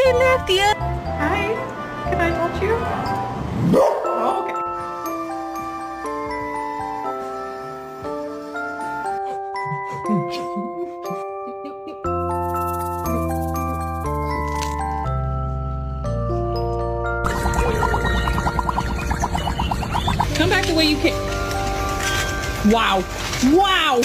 Okay, Lefty. Hi, can I help you? Oh, okay. Come back the way you came. Wow. Wow.